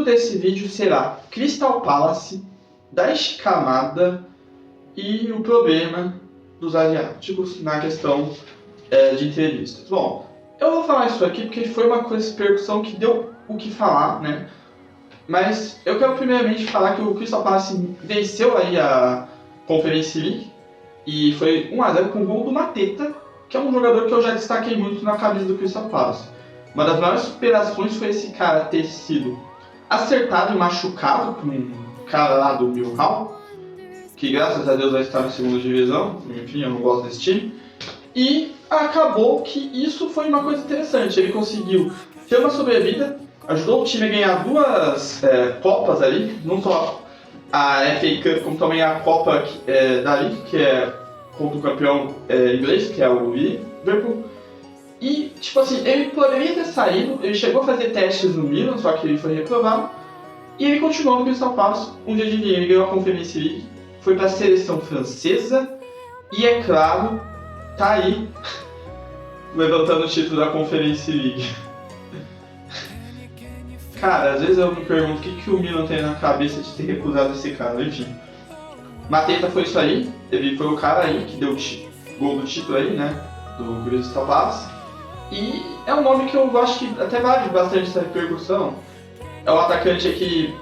título desse vídeo será Crystal Palace, Daichi Kamada e o problema dos asiáticos na questão de entrevistas. Bom, eu vou falar isso aqui porque foi uma repercussão que deu o que falar, né? Mas eu quero primeiramente falar que o Crystal Palace venceu aí a Conference League e foi 1-0 com o gol do Mateta, que é um jogador que eu já destaquei muito na camisa do Crystal Palace. Uma das maiores superações foi esse cara ter sido acertado e machucado por um cara lá do Millwall, que graças a Deus vai estar na segunda divisão, enfim, eu não gosto desse time. E acabou que isso foi uma coisa interessante, ele conseguiu ter uma sobrevida, ajudou o time a ganhar duas copas ali, não só a FA Cup, como também a Copa da Liga, que é contra o campeão inglês, que é o Liverpool. E, tipo assim, ele poderia ter saído, ele chegou a fazer testes no Milan, só que ele foi reprovado. E ele continuou no Crystal Palace, um dia de dia, ele ganhou a Conference League, foi para a seleção francesa e, é claro, tá aí levantando o título da Conference League. Cara, às vezes eu me pergunto o que o Milan tem na cabeça de ter recusado esse cara, enfim. Mateta foi isso aí, ele foi o cara aí que deu o gol do título aí, né, do Crystal Palace. E é um nome que eu acho que até vale bastante essa repercussão. É um atacante que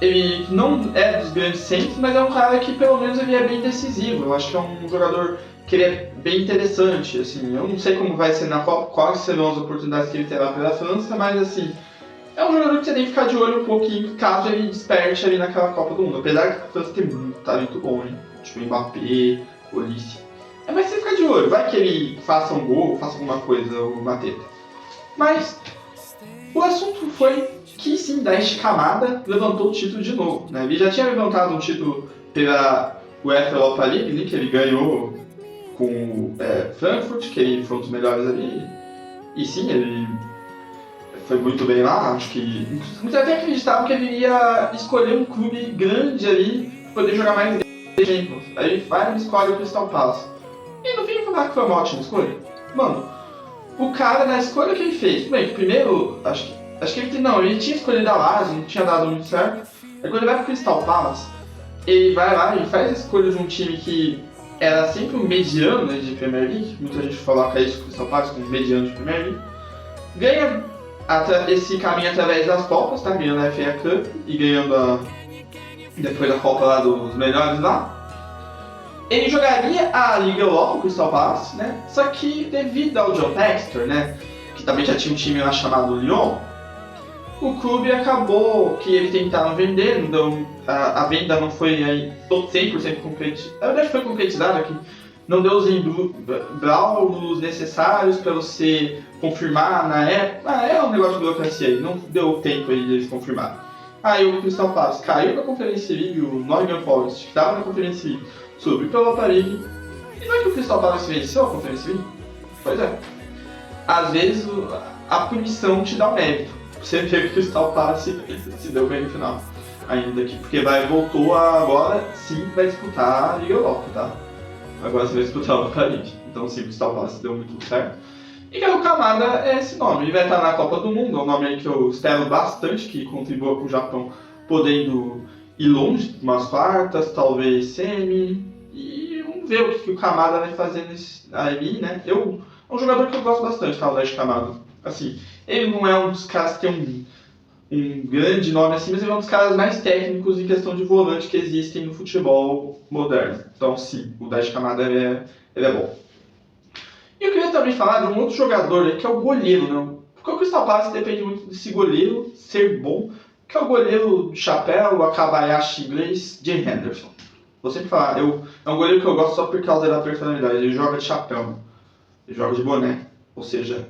ele não é dos grandes centros, mas é um cara que pelo menos ele é bem decisivo. Eu acho que é um jogador que ele é bem interessante. Assim, eu não sei como vai ser na Copa, quais serão as oportunidades que ele terá pela França, mas assim, é um jogador que você tem que ficar de olho um pouquinho caso ele desperte ali naquela Copa do Mundo. Apesar que a França tem muito talento bom, hein? Tipo Mbappé, Olise. Mas você fica de olho, vai que ele faça um gol, faça alguma coisa, o Mateta. Mas o assunto foi que sim, Daichi Kamada levantou o título de novo, né? Ele já tinha levantado um título pela UEFA Europa League, né, que ele ganhou com o Frankfurt, que ele foi um dos melhores ali. E sim, ele foi muito bem lá, acho que... Muitos até acreditavam que ele ia escolher um clube grande ali, para poder jogar mais Champions. Aí ele vai e escolhe o Crystal Palace. E no fim, falar que foi uma ótima escolha. Mano, o cara, na escolha que ele fez, bem, que primeiro, acho que ele tinha escolhido a Lazio, não tinha dado muito certo. Aí quando ele vai pro Crystal Palace, ele vai lá e faz a escolha de um time que era sempre um mediano, né, de Premier League, muita gente coloca isso com o Crystal Palace como mediano de Premier League. Ganha esse caminho através das Copas, tá? Ganhando a FA Cup e ganhando depois a Copa lá dos melhores lá. Ele jogaria a Liga Europa com o Crystal Palace, né? Só que devido ao John Textor, né, que também já tinha um time lá chamado Lyon, o clube acabou que ele tentaram vender, não, a venda não foi aí 100% concretizada. Na verdade foi concretizada aqui. Não deu os embrulhos necessários para você confirmar na época. É um negócio de burocracia aí, não deu tempo aí de eles confirmarem. Aí o Crystal Palace caiu na Conference League, o Nottingham Forest, que estava na Conference League, subiu pela Europa League. E não é que o Crystal Palace venceu a Conference League? Pois é. Às vezes a punição te dá o mérito. Você vê que o Crystal Palace se deu bem no final. Ainda aqui, porque voltou agora sim vai disputar a Liga Europa, tá? Agora você vai disputar a Europa League. Então sim, o Crystal Palace deu muito certo. E o Kamada é esse nome. Ele vai estar na Copa do Mundo, é um nome aí que eu espero bastante que contribua com o Japão podendo ir longe, umas quartas, talvez semi. E vamos ver o que o Kamada vai fazer aí, né? É um jogador que eu gosto bastante, tá? O Daichi Kamada. Assim, ele não é um dos caras que tem um grande nome assim, mas ele é um dos caras mais técnicos em questão de volante que existem no futebol moderno. Então sim, o Daichi Kamada ele é bom. E eu queria também falar de um outro jogador que é o goleiro, né? Porque o Crystal Palace depende muito desse goleiro ser bom, que é o goleiro de chapéu, o Akabayashi inglês, Jay Henderson. Vou sempre falar, é um goleiro que eu gosto só por causa da personalidade, ele joga de chapéu, ele joga de boné, ou seja,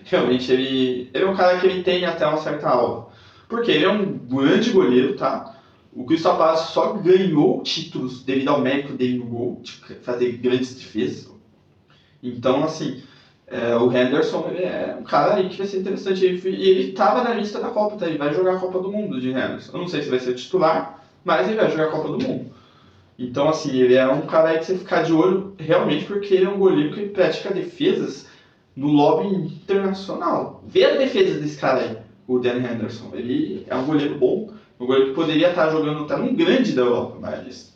realmente ele é um cara que ele tem até uma certa aula. Porque ele é um grande goleiro, tá? O Crystal Palace só ganhou títulos devido ao mérito dele no gol, de fazer grandes defesas. Então, assim, o Henderson ele é um cara aí que vai ser interessante. E ele estava na lista da Copa, tá? Ele vai jogar a Copa do Mundo de Henderson. Eu não sei se vai ser titular, mas ele vai jogar a Copa do Mundo. Então, assim, ele é um cara aí que você ficar de olho realmente, porque ele é um goleiro que pratica defesas no lobby internacional. Vê a defesa desse cara aí. o Danny Henderson. Ele é um goleiro bom, um goleiro que poderia estar jogando até num grande da Europa, mas...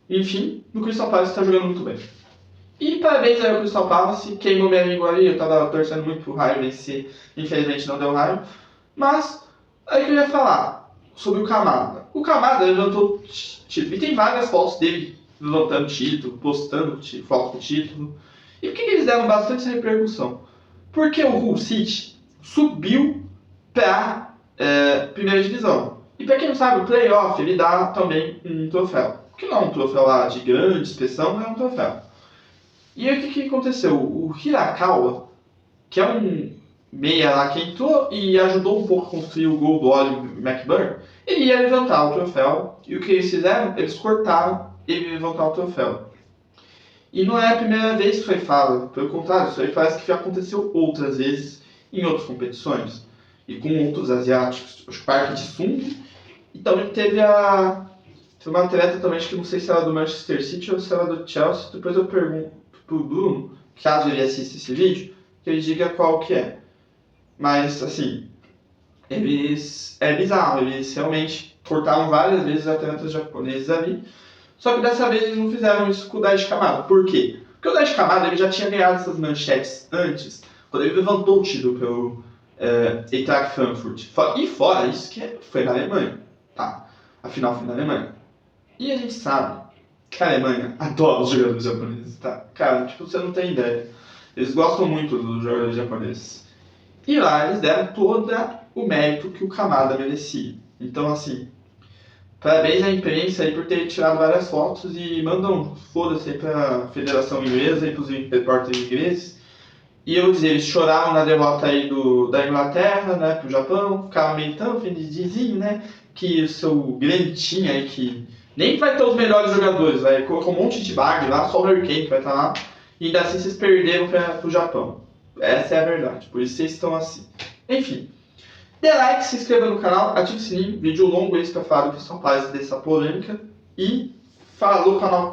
Enfim, no Crystal Palace está jogando muito bem. E parabéns aí ao Crystal Palace, queimou minha língua ali, eu tava torcendo muito pro Raio vencer, infelizmente não deu Raio. Mas, aí que eu ia falar sobre o Kamada. O Kamada levantou título, e tem várias fotos dele levantando título, postando foto com título. E por que eles deram bastante essa repercussão? Porque o Hull City subiu para primeira divisão. E para quem não sabe, o playoff ele dá também um troféu. Que não é um troféu lá de grande expressão, mas é um troféu. E aí o que aconteceu? O Hirakawa, que é um meia lá que entrou e ajudou um pouco a construir o gol do Oli McBurn, ele ia levantar o troféu. E o que eles fizeram? Eles cortaram ele levantar o troféu. E não é a primeira vez que foi falado, pelo contrário, isso aí parece que já aconteceu outras vezes em outras competições. E com outros asiáticos, o Park Ji-sung, e também teve uma atleta também, acho que não sei se era do Manchester City ou se era do Chelsea, depois eu pergunto pro Bruno, caso ele assista esse vídeo, que ele diga qual que é. Mas, assim, é bizarro, eles realmente cortaram várias vezes atletas japoneses ali, só que dessa vez eles não fizeram isso com o Daichi Kamada. Por quê? Porque o Daichi Kamada ele já tinha ganhado essas manchetes antes, quando ele levantou o título pelo Eintracht Frankfurt. E fora isso, que foi na Alemanha. Tá? A final foi na Alemanha. E a gente sabe que a Alemanha adora os jogadores japoneses, tá? Cara, tipo, você não tem ideia. Eles gostam muito dos jogadores japoneses. E lá eles deram todo o mérito que o Kamada merecia. Então, assim, parabéns à imprensa aí por ter tirado várias fotos e mandam foda-se aí pra Federação Inglesa e pros repórteres ingleses. E eu dizer, eles choraram na derrota aí da Inglaterra, né, pro Japão, ficavam meio tão felizinho, né, que o seu grande time aí que nem vai ter os melhores jogadores, vai colocar um monte de bag lá, só o Harry Kane que vai estar lá, e ainda assim vocês perderam pro Japão. Essa é a verdade, por isso vocês estão assim. Enfim, dê like, se inscreva no canal, ative o sininho, vídeo longo esse pra falar do Crystal Palace dessa polêmica, e falou canal.